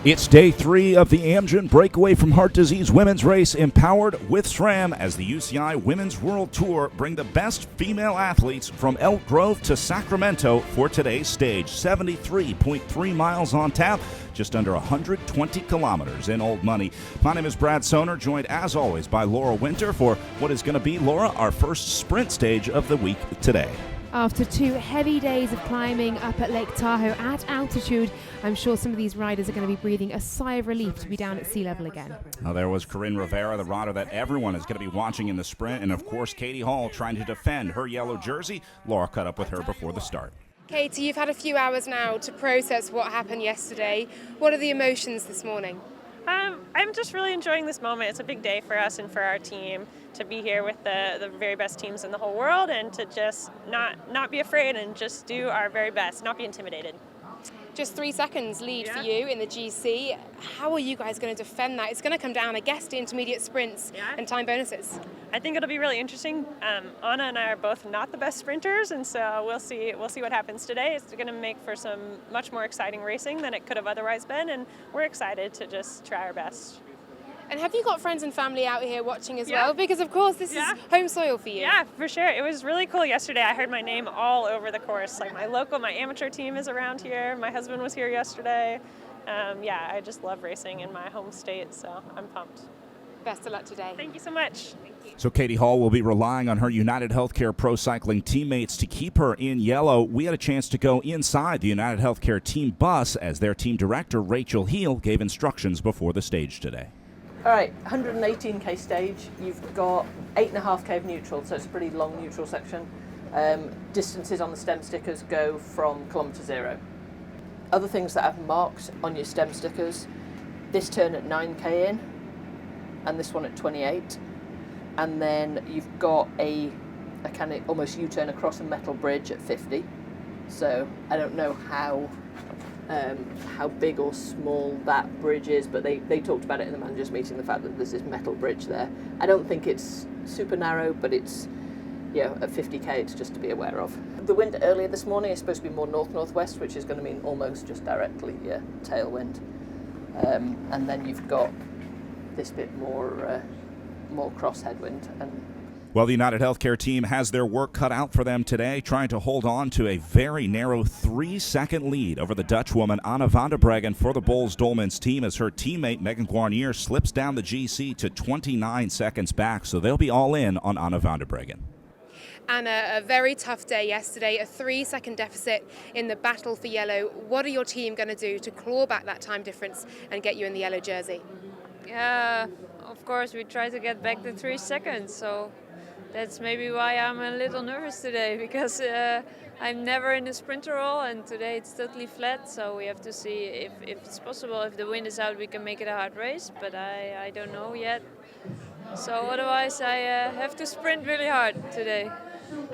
It's day 3 of the Amgen Breakaway from Heart Disease women's race, empowered with SRAM, as the UCI Women's World Tour bring the best female athletes from Elk Grove to Sacramento for today's stage. 73.3 miles on tap, just under 120 kilometers in old money. My name is Brad Soner, joined as always by Laura Winter for what is going to be, Laura, our first sprint stage of the week today. After 2 heavy days of climbing up at Lake Tahoe at altitude, I'm sure some of these riders are going to be breathing a sigh of relief to be down at sea level again. Now, there was Coryn Rivera, the rider that everyone is going to be watching in the sprint, and of course Katie Hall trying to defend her yellow jersey. Laura caught up with her before the start. Katie, you've had a few hours now to process what happened yesterday. What are the emotions this morning? I'm just really enjoying this moment. It's a big day for us and for our team to be here with the very best teams in the whole world, and to just not be afraid and just do our very best, not be intimidated. Just 3 seconds lead for you in the GC. How are you guys going to defend that? It's going to come down, I guess, to intermediate sprints and time bonuses. I think it'll be really interesting. Anna and I are both not the best sprinters, and so we'll see what happens today. It's going to make for some much more exciting racing than it could have otherwise been, and we're excited to just try our best. And have you got friends and family out here watching as well? Because, of course, this is home soil for you. Yeah, for sure. It was really cool yesterday. I heard my name all over the course. Like my amateur team is around here. My husband was here yesterday. I just love racing in my home state, so I'm pumped. Best of luck today. Thank you so much. So Katie Hall will be relying on her United Healthcare Pro Cycling teammates to keep her in yellow. We had a chance to go inside the United Healthcare team bus as their team director, Rachel Heel, gave instructions before the stage today. All right, 118k stage. You've got 8.5k of neutral, so it's a pretty long neutral section. Distances on the stem stickers go from kilometre 0. Other things that have marks on your stem stickers: this turn at 9k in, and this one at 28. And then you've got a kind of almost U-turn across a metal bridge at 50. So I don't know how big or small that bridge is, but they talked about it in the managers meeting, the fact that there's this metal bridge there. I don't think it's super narrow, but it's, at 50k it's just to be aware of. The wind earlier this morning is supposed to be more north-northwest, which is going to mean almost just directly tailwind. And then you've got this bit more cross headwind. Well, the United Healthcare team has their work cut out for them today, trying to hold on to a very narrow 3-second lead over the Dutch woman Anna van der Breggen for the Boels-Dolmans team, as her teammate Megan Guarnier slips down the GC to 29 seconds back. So they'll be all in on Anna van der Breggen. Anna, a very tough day yesterday, a 3-second deficit in the battle for yellow. What are your team going to do to claw back that time difference and get you in the yellow jersey? Yeah, of course, we try to get back the 3 seconds, so that's maybe why I'm a little nervous today, because I'm never in a sprinter role, and today it's totally flat, so we have to see if it's possible. If the wind is out, we can make it a hard race, but I don't know yet. So otherwise, I have to sprint really hard today.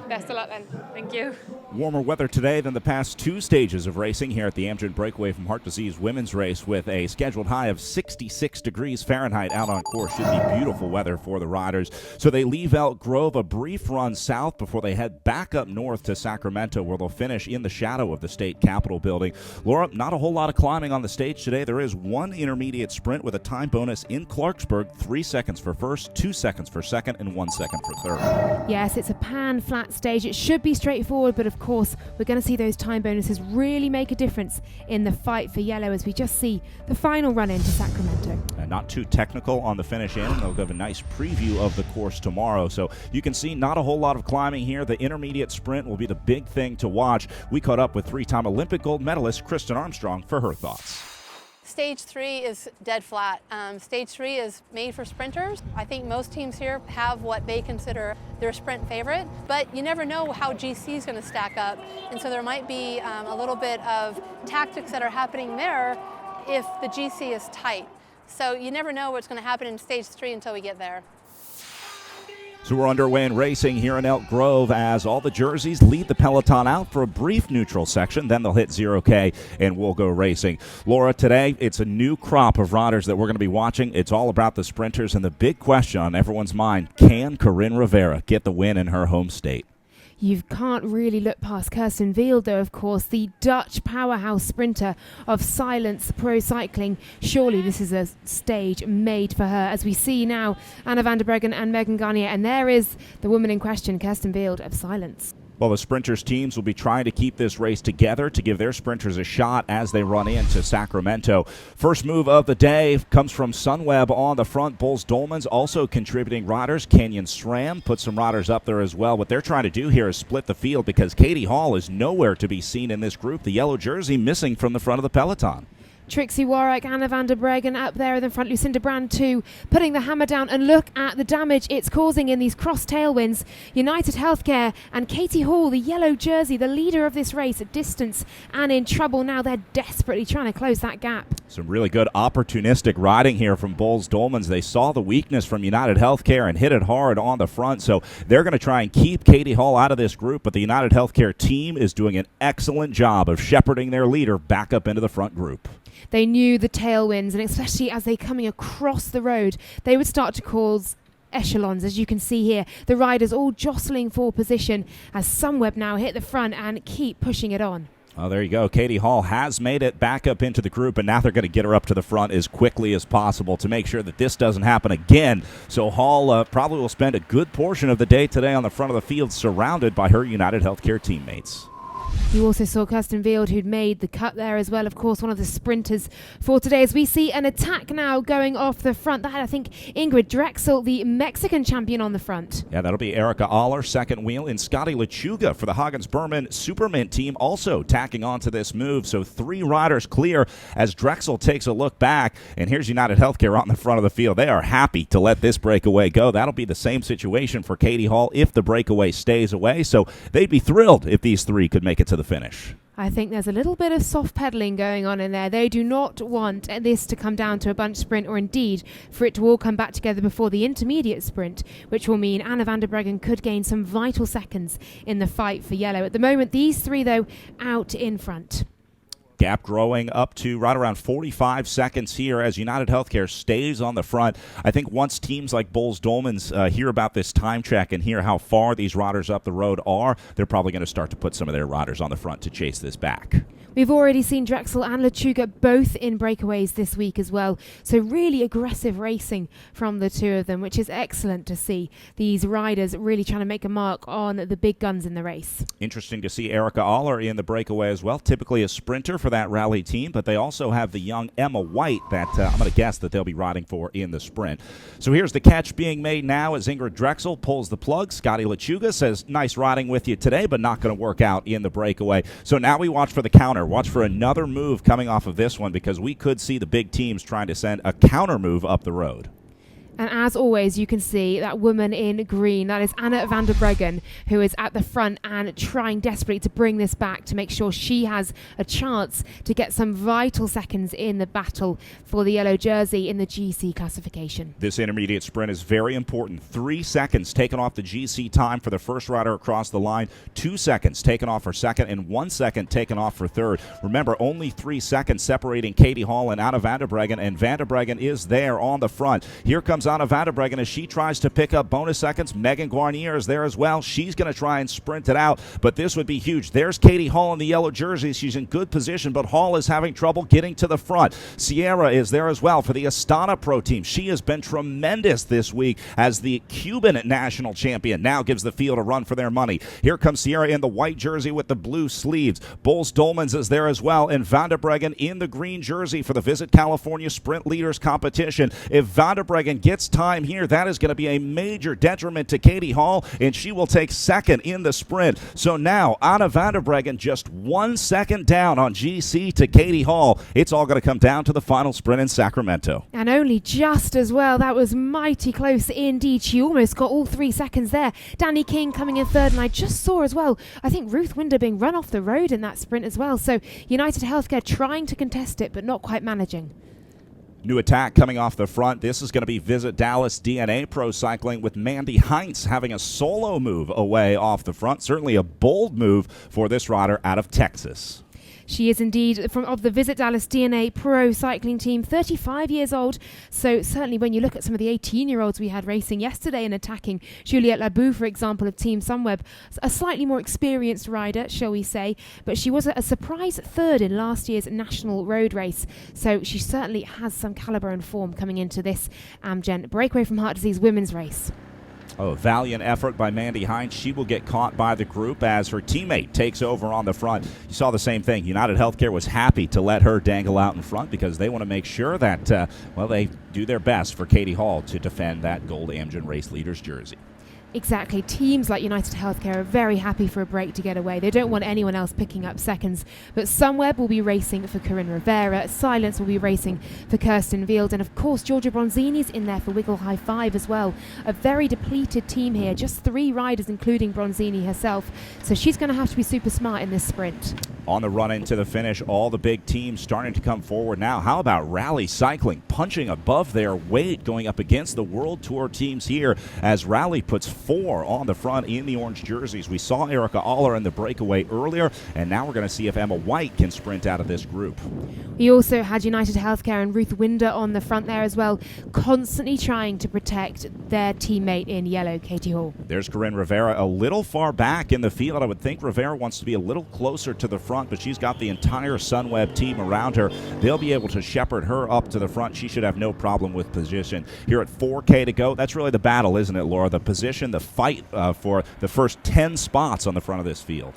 Best of luck then. Thank you. Warmer weather today than the past 2 stages of racing here at the Amgen Breakaway from Heart Disease women's race, with a scheduled high of 66 degrees Fahrenheit out on course. Should be beautiful weather for the riders. So they leave Elk Grove, a brief run south before they head back up north to Sacramento, where they'll finish in the shadow of the state capitol building. Laura, not a whole lot of climbing on the stage today. There is one intermediate sprint with a time bonus in Clarksburg: 3 seconds for first, 2 seconds for second, and 1 second for third. Yes, it's a pan-flat stage. It should be straightforward, but of course we're going to see those time bonuses really make a difference in the fight for yellow as we just see the final run into Sacramento. And not too technical on the finish in. They'll give a nice preview of the course tomorrow. So you can see not a whole lot of climbing here. The intermediate sprint will be the big thing to watch. We caught up with 3-time Olympic gold medalist Kristen Armstrong for her thoughts. Stage 3 is dead flat. Stage 3 is made for sprinters. I think most teams here have what they consider their sprint favorite, but you never know how GC is going to stack up, and so there might be a little bit of tactics that are happening there if the GC is tight. So you never know what's going to happen in Stage 3 until we get there. So we're underway in racing here in Elk Grove as all the jerseys lead the Peloton out for a brief neutral section. Then they'll hit 0K and we'll go racing. Laura, today it's a new crop of riders that we're going to be watching. It's all about the sprinters, and the big question on everyone's mind: can Coryn Rivera get the win in her home state? You can't really look past Kirsten Wild, though, of course, the Dutch powerhouse sprinter of Silence Pro Cycling. Surely this is a stage made for her, as we see now Anna van der Breggen and Megan Garnier. And there is the woman in question, Kirsten Wild of Silence. Well, the sprinters teams will be trying to keep this race together to give their sprinters a shot as they run into Sacramento. First move of the day comes from Sunweb on the front. Boels Dolmans also contributing riders. Canyon SRAM put some riders up there as well. What they're trying to do here is split the field because Katie Hall is nowhere to be seen in this group. The yellow jersey missing from the front of the peloton. Trixie Warwick, Anna van der Breggen up there in the front, Lucinda Brand too, putting the hammer down, and look at the damage it's causing in these cross tailwinds. United Healthcare and Katie Hall, the yellow jersey, the leader of this race, at distance and in trouble now. They're desperately trying to close that gap. Some really good opportunistic riding here from Boels Dolmans. They saw the weakness from United Healthcare and hit it hard on the front, so they're going to try and keep Katie Hall out of this group, but the United Healthcare team is doing an excellent job of shepherding their leader back up into the front group. They knew the tailwinds, and especially as they're coming across the road, they would start to cause echelons, as you can see here. The riders all jostling for position as Sunweb now hit the front and keep pushing it on. Oh, there you go. Katie Hall has made it back up into the group, and now they're going to get her up to the front as quickly as possible to make sure that this doesn't happen again. So Hall probably will spend a good portion of the day today on the front of the field surrounded by her United Healthcare teammates. You also saw Kirsten Wild, who'd made the cut there as well, of course, one of the sprinters for today, as we see an attack now going off the front. That had, I think, Ingrid Drexel, the Mexican champion, on the front. Yeah, that'll be Erica Aller, second wheel, and Scotty Lechuga for the Hagens-Berman Supermint team also tacking onto this move. So 3 riders clear as Drexel takes a look back, and here's United Healthcare on the front of the field. They are happy to let this breakaway go. That'll be the same situation for Katie Hall if the breakaway stays away, so they'd be thrilled if these 3 could make it to the finish. I think there's a little bit of soft pedaling going on in there. They do not want this to come down to a bunch sprint, or indeed for it to all come back together before the intermediate sprint, which will mean Anna van der Breggen could gain some vital seconds in the fight for yellow. At the moment, these 3, though, out in front. Gap growing up to right around 45 seconds here as United Healthcare stays on the front. I think once teams like Boels Dolmans hear about this time check and hear how far these riders up the road are, they're probably going to start to put some of their riders on the front to chase this back. We've already seen Drexel and Lechuga both in breakaways this week as well. So really aggressive racing from the 2 of them, which is excellent to see. These riders really trying to make a mark on the big guns in the race. Interesting to see Erica Aller in the breakaway as well. Typically a sprinter for that rally team, but they also have the young Emma White that I'm going to guess that they'll be riding for in the sprint. So here's the catch being made now as Ingrid Drexel pulls the plug. Scotty Lechuga says, nice riding with you today, but not going to work out in the breakaway. So now we watch for the counter. Watch for another move coming off of this one, because we could see the big teams trying to send a counter move up the road. And as always, you can see that woman in green. That is Anna van der Breggen, who is at the front and trying desperately to bring this back to make sure she has a chance to get some vital seconds in the battle for the yellow jersey in the GC classification. This intermediate sprint is very important. 3 seconds taken off the GC time for the first rider across the line, 2 seconds taken off for second, and 1 second taken off for third. Remember, only 3 seconds separating Katie Hall and Anna van der Breggen, and van der Breggen is there on the front. Here comes Anna van der Breggen as she tries to pick up bonus seconds. Megan Garnier is there as well. She's going to try and sprint it out, but this would be huge. There's Katie Hall in the yellow jersey. She's in good position, but Hall is having trouble getting to the front. Sierra is there as well for the Astana Pro team. She has been tremendous this week as the Cuban national champion. Now gives the field a run for their money. Here comes Sierra in the white jersey with the blue sleeves. Boels Dolmans is there as well, and van der Breggen in the green jersey for the Visit California Sprint Leaders competition. If van der Breggen gets time here, that is going to be a major detriment to Katie Hall, and she will take second in the sprint. So now Anna van der Breggen just 1 second down on GC to Katie Hall. It's all going to come down to the final sprint in Sacramento. And only just as well. That was mighty close indeed. She almost got all 3 seconds there. Danny King coming in third, and I just saw as well, I think Ruth Winder being run off the road in that sprint as well. So United Healthcare trying to contest it, but not quite managing. New attack coming off the front. This is going to be Visit Dallas DNA Pro Cycling with Mandy Heinz having a solo move away off the front. Certainly a bold move for this rider out of Texas. She is indeed of the Visit Dallas DNA Pro Cycling Team, 35 years old. So certainly when you look at some of the 18-year-olds we had racing yesterday and attacking, Juliette Labou, for example, of Team Sunweb, a slightly more experienced rider, shall we say, but she was a surprise third in last year's national road race. So she certainly has some calibre and form coming into this Amgen Breakaway from Heart Disease women's race. Oh, valiant effort by Mandy Hines. She will get caught by the group as her teammate takes over on the front. You saw the same thing. United Healthcare was happy to let her dangle out in front because they want to make sure that, they do their best for Katie Hall to defend that gold Amgen Race Leaders jersey. Exactly. Teams like United Healthcare are very happy for a break to get away. They don't want anyone else picking up seconds. But Sunweb will be racing for Coryn Rivera. Silence will be racing for Kirsten Wild. And of course, Giorgia Bronzini's in there for Wiggle High Five as well. A very depleted team here. Just 3 riders, including Bronzini herself. So she's going to have to be super smart in this sprint. On the run into the finish, all the big teams starting to come forward now. How about Rally Cycling punching above their weight, going up against the World Tour teams here as Rally puts 4 on the front in the orange jerseys. We saw Erica Aller in the breakaway earlier, and now we're going to see if Emma White can sprint out of this group. We also had United Healthcare and Ruth Winder on the front there as well, constantly trying to protect their teammate in yellow, Katie Hall. There's Coryn Rivera a little far back in the field. I would think Rivera wants to be a little closer to the front, but she's got the entire Sunweb team around her. They'll be able to shepherd her up to the front. She should have no problem with position. Here at 4K to go, that's really the battle, isn't it, Laura? The position, the fight for the first 10 spots on the front of this field.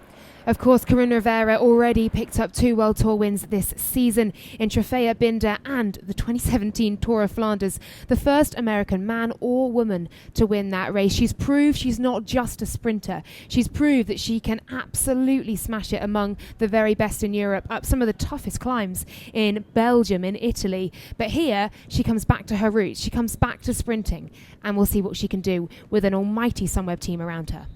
Of course, Coryn Rivera already picked up 2 World Tour wins this season in Trofeo Binder and the 2017 Tour of Flanders, the first American man or woman to win that race. She's proved she's not just a sprinter. She's proved that she can absolutely smash it among the very best in Europe, up some of the toughest climbs in Belgium, in Italy. But here, she comes back to her roots. She comes back to sprinting, and we'll see what she can do with an almighty Sunweb team around her.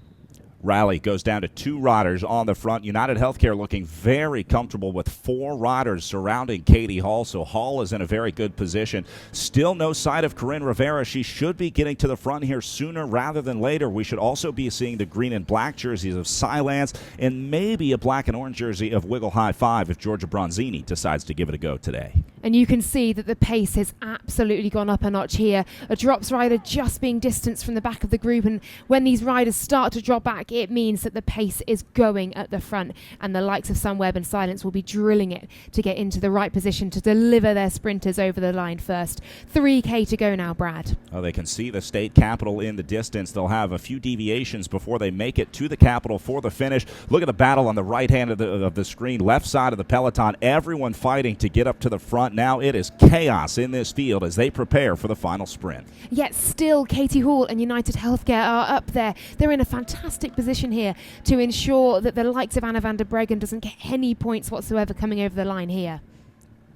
Rally goes down to 2 riders on the front. United Healthcare looking very comfortable with 4 riders surrounding Katie Hall, so Hall is in a very good position. Still no sight of Coryn Rivera. She should be getting to the front here sooner rather than later. We should also be seeing the green and black jerseys of Silence and maybe a black and orange jersey of Wiggle High Five if Giorgia Bronzini decides to give it a go today. And you can see that the pace has absolutely gone up a notch here. A drops rider just being distanced from the back of the group, and when these riders start to drop back, it means that the pace is going at the front, and the likes of Sunweb and Silence will be drilling it to get into the right position to deliver their sprinters over the line first. 3K to go now, Brad. Oh, they can see the state capitol in the distance. They'll have a few deviations before they make it to the capitol for the finish. Look at the battle on the right hand of the screen, left side of the peloton. Everyone fighting to get up to the front. Now it is chaos in this field as they prepare for the final sprint. Yet still, Katie Hall and United Healthcare are up there. They're in a fantastic position here to ensure that the likes of Anna van der Breggen doesn't get any points whatsoever coming over the line here.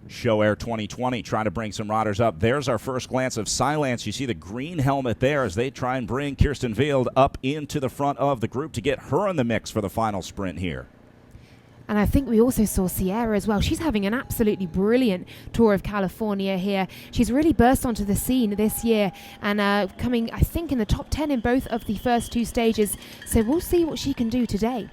Show Air 2020 trying to bring some riders up. There's our first glance of Silence. You see the green helmet there as they try and bring Kirsten Wild up into the front of the group to get her in the mix for the final sprint here. And I think we also saw Sierra as well. She's having an absolutely brilliant Tour of California here. She's really burst onto the scene this year and coming, I think, in the top 10 in both of the first 2 stages. So we'll see what she can do today.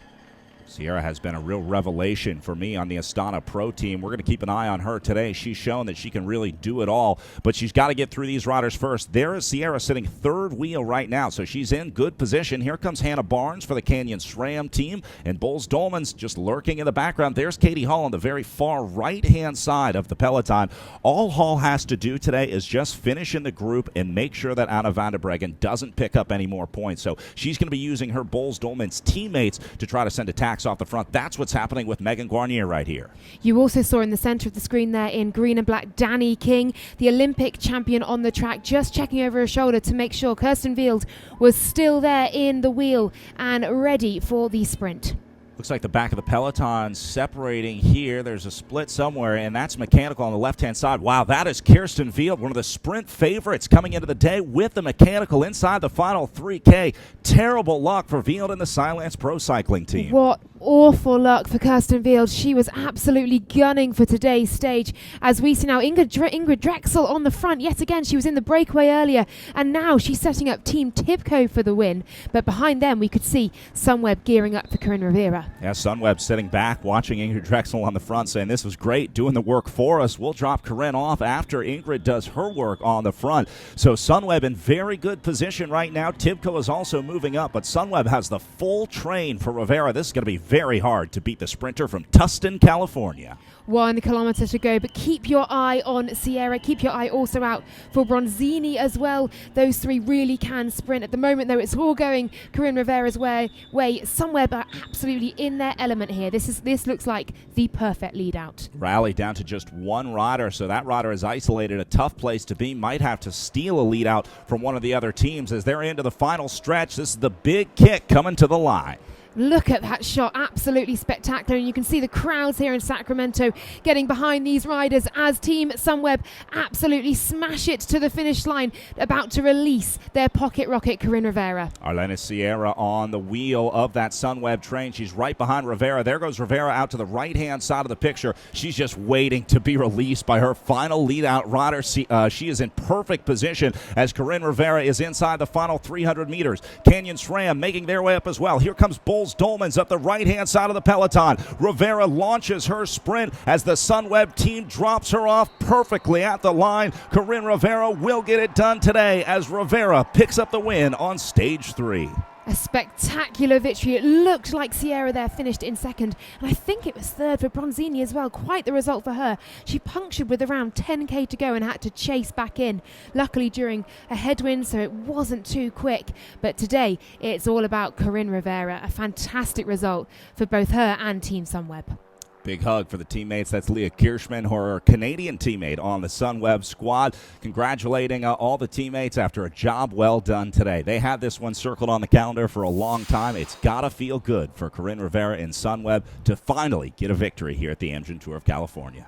Sierra has been a real revelation for me on the Astana Pro team. We're going to keep an eye on her today. She's shown that she can really do it all, but she's got to get through these riders first. There is Sierra sitting 3rd wheel right now, so she's in good position. Here comes Hannah Barnes for the Canyon SRAM team, and Bowles Dolman's just lurking in the background. There's Katie Hall on the very far right-hand side of the peloton. All Hall has to do today is just finish in the group and make sure that Anna van der Breggen doesn't pick up any more points. So she's going to be using her Bowles Dolman's teammates to try to send attacks off the front. That's what's happening with Megan Guarnier right here. You also saw in the center of the screen there in green and black Danny King, the Olympic champion on the track, just checking over her shoulder to make sure Kirsten Wild was still there in the wheel and ready for the sprint. Looks like the back of the peloton separating here. There's a split somewhere, and that's mechanical on the left-hand side. Wow, that is Kirsten Wild, one of the sprint favorites coming into the day with the mechanical inside the final 3K. Terrible luck for Wild and the Silence Pro Cycling team. What awful luck for Kirsten Wild. She was absolutely gunning for today's stage. As we see now, Ingrid Drexel on the front. Yet again, she was in the breakaway earlier, and now she's setting up Team Tibco for the win. But behind them, we could see Sunweb gearing up for Coryn Rivera. Yeah, Sunweb sitting back, watching Ingrid Drexel on the front, saying, this was great, doing the work for us. We'll drop Coryn off after Ingrid does her work on the front. So Sunweb in very good position right now. Tibco is also moving up, but Sunweb has the full train for Rivera. This is going to be very hard to beat the sprinter from Tustin, California. 1 kilometre to go, but keep your eye on Sierra. Keep your eye also out for Bronzini as well. Those three really can sprint. At the moment, though, it's all going Coryn Rivera's way. Sunweb are absolutely in their element here. This looks like the perfect lead out. Rally down to just one rider, so that rider is isolated. A tough place to be. Might have to steal a lead out from one of the other teams as they're into the final stretch. This is the big kick coming to the line. Look at that shot, absolutely spectacular, and you can see the crowds here in Sacramento getting behind these riders as Team Sunweb absolutely smash it to the finish line, about to release their pocket rocket, Coryn Rivera. Arlena Sierra on the wheel of that Sunweb train. She's right behind Rivera. There goes Rivera out to the right-hand side of the picture. She's just waiting to be released by her final lead-out rider. She is in perfect position as Coryn Rivera is inside the final 300 meters. Canyon SRAM making their way up as well. Here comes Dolmans up the right-hand side of the peloton. Rivera launches her sprint as the Sunweb team drops her off perfectly at the line. Coryn Rivera will get it done today as Rivera picks up the win on stage 3. A spectacular victory. It looked like Sierra there finished in second, and I think it was third for Bronzini as well. Quite the result for her. She punctured with around 10k to go and had to chase back in. Luckily during a headwind, so it wasn't too quick. But today, it's all about Coryn Rivera. A fantastic result for both her and Team Sunweb. Big hug for the teammates. That's Leah Kirschman, her Canadian teammate on the Sunweb squad. Congratulating all the teammates after a job well done today. They had this one circled on the calendar for a long time. It's got to feel good for Coryn Rivera and Sunweb to finally get a victory here at the Amgen Tour of California.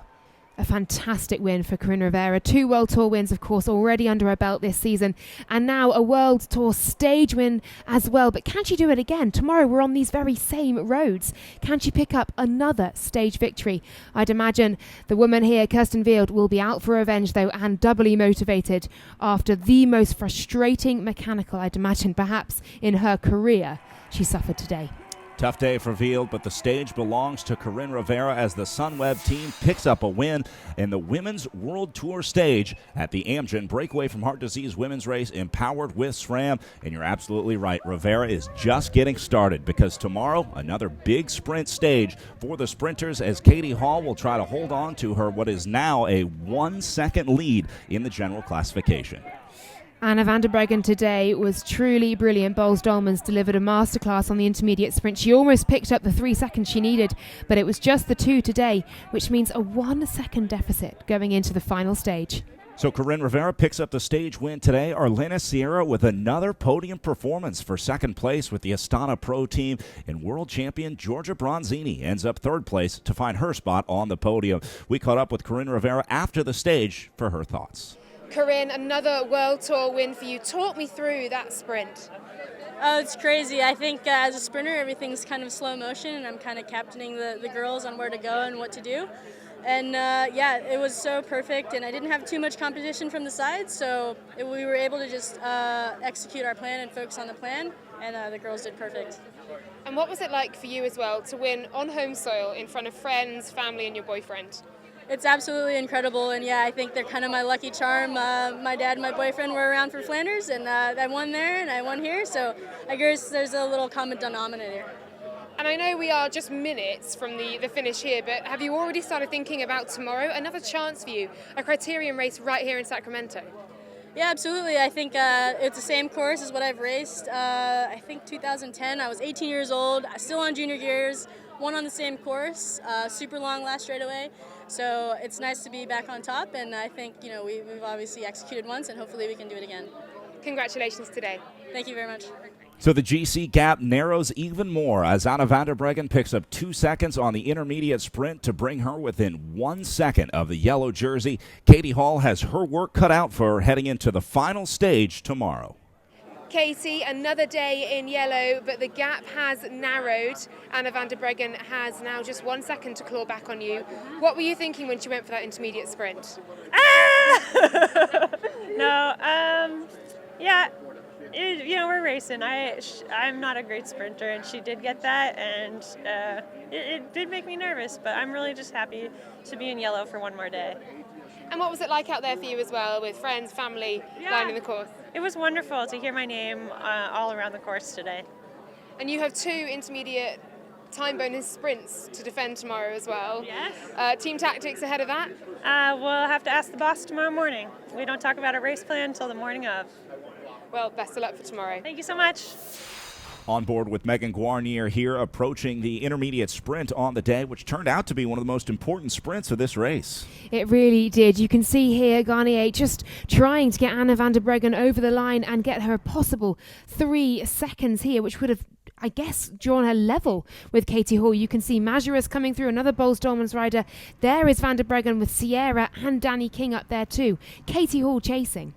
A fantastic win for Coryn Rivera. 2 World Tour wins, of course, already under her belt this season. And now a World Tour stage win as well. But can she do it again? Tomorrow we're on these very same roads. Can she pick up another stage victory? I'd imagine the woman here, Kirsten Wild, will be out for revenge, though, and doubly motivated after the most frustrating mechanical, I'd imagine, perhaps in her career, she suffered today. Tough day for Wild, but the stage belongs to Coryn Rivera as the Sunweb team picks up a win in the Women's World Tour stage at the Amgen Breakaway from Heart Disease Women's Race, empowered with SRAM. And you're absolutely right, Rivera is just getting started because tomorrow, another big sprint stage for the sprinters as Katie Hall will try to hold on to her what is now a 1-second lead in the general classification. Anna van der Breggen today was truly brilliant. Boels Dolmans delivered a masterclass on the intermediate sprint. She almost picked up the 3 seconds she needed, but it was just the 2 today, which means a 1-second deficit going into the final stage. So Coryn Rivera picks up the stage win today. Arlena Sierra with another podium performance for second place with the Astana Pro team, and world champion Giorgia Bronzini ends up third place to find her spot on the podium. We caught up with Coryn Rivera after the stage for her thoughts. Coryn, another World Tour win for you. Talk me through that sprint. Oh, it's crazy. I think as a sprinter, everything's kind of slow motion, and I'm kind of captaining the girls on where to go and what to do. And yeah, it was so perfect, and I didn't have too much competition from the sides, so we were able to just execute our plan and focus on the plan, and the girls did perfect. And what was it like for you as well to win on home soil in front of friends, family, and your boyfriend? It's absolutely incredible, and yeah, I think they're kind of my lucky charm. My dad and my boyfriend were around for Flanders, and I won there and I won here, so I guess there's a little common denominator. And I know we are just minutes from the finish here, but have you already started thinking about tomorrow? Another chance for you, a criterium race right here in Sacramento. Yeah, absolutely. I think it's the same course as what I've raced. I think 2010, I was 18 years old, still on junior gears, won on the same course, super long last straightaway. So it's nice to be back on top, and I think we've obviously executed once, and hopefully we can do it again. Congratulations today. Thank you very much. So the GC gap narrows even more as Anna van der Breggen picks up 2 seconds on the intermediate sprint to bring her within 1 second of the yellow jersey. Katie Hall has her work cut out for her heading into the final stage tomorrow. Katie, another day in yellow, but the gap has narrowed. Anna van der Breggen has now just 1 second to claw back on you. What were you thinking when she went for that intermediate sprint? No, yeah, we're racing. I'm not a great sprinter, and she did get that, and it did make me nervous, but I'm really just happy to be in yellow for one more day. And what was it like out there for you as well, with friends, family, lining the course? It was wonderful to hear my name all around the course today. And you have 2 intermediate time bonus sprints to defend tomorrow as well. Yes. Team tactics ahead of that? We'll have to ask the boss tomorrow morning. We don't talk about a race plan until the morning of. Well, best of luck for tomorrow. Thank you so much. On board with Megan Guarnier here, approaching the intermediate sprint on the day, which turned out to be one of the most important sprints of this race. It really did. You can see here Garnier just trying to get Anna van der Breggen over the line and get her a possible 3 seconds here, which would have, I guess, drawn her level with Katie Hall. You can see Majerus coming through, another Boels Dolmans rider. There is van der Breggen with Sierra and Danny King up there too. Katie Hall chasing.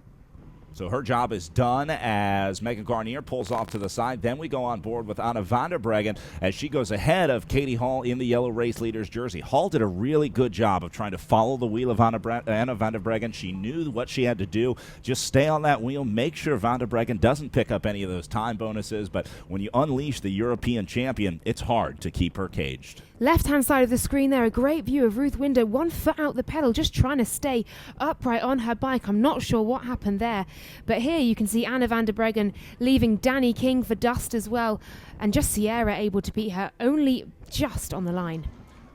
So her job is done as Megan Guarnier pulls off to the side. Then we go on board with Anna van der Breggen as she goes ahead of Katie Hall in the yellow race leader's jersey. Hall did a really good job of trying to follow the wheel of Anna van der Breggen. She knew what she had to do. Just stay on that wheel. Make sure van der Breggen doesn't pick up any of those time bonuses. But when you unleash the European champion, it's hard to keep her caged. Left-hand side of the screen there, a great view of Ruth Winder, 1 foot out the pedal, just trying to stay upright on her bike. I'm not sure what happened there. But here you can see Anna van der Breggen leaving Danny King for dust as well. And just Sierra able to beat her only just on the line.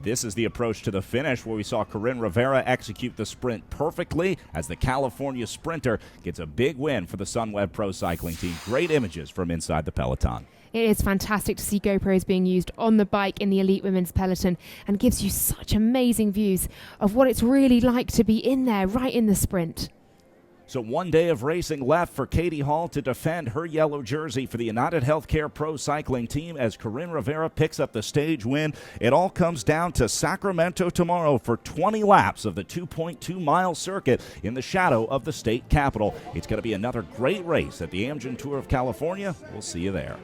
This is the approach to the finish where we saw Coryn Rivera execute the sprint perfectly as the California sprinter gets a big win for the Sunweb Pro Cycling Team. Great images from inside the peloton. It is fantastic to see GoPros being used on the bike in the elite women's peloton and gives you such amazing views of what it's really like to be in there right in the sprint. So 1 day of racing left for Katie Hall to defend her yellow jersey for the United Healthcare Pro Cycling Team as Coryn Rivera picks up the stage win. It all comes down to Sacramento tomorrow for 20 laps of the 2.2-mile circuit in the shadow of the state capitol. It's going to be another great race at the Amgen Tour of California. We'll see you there.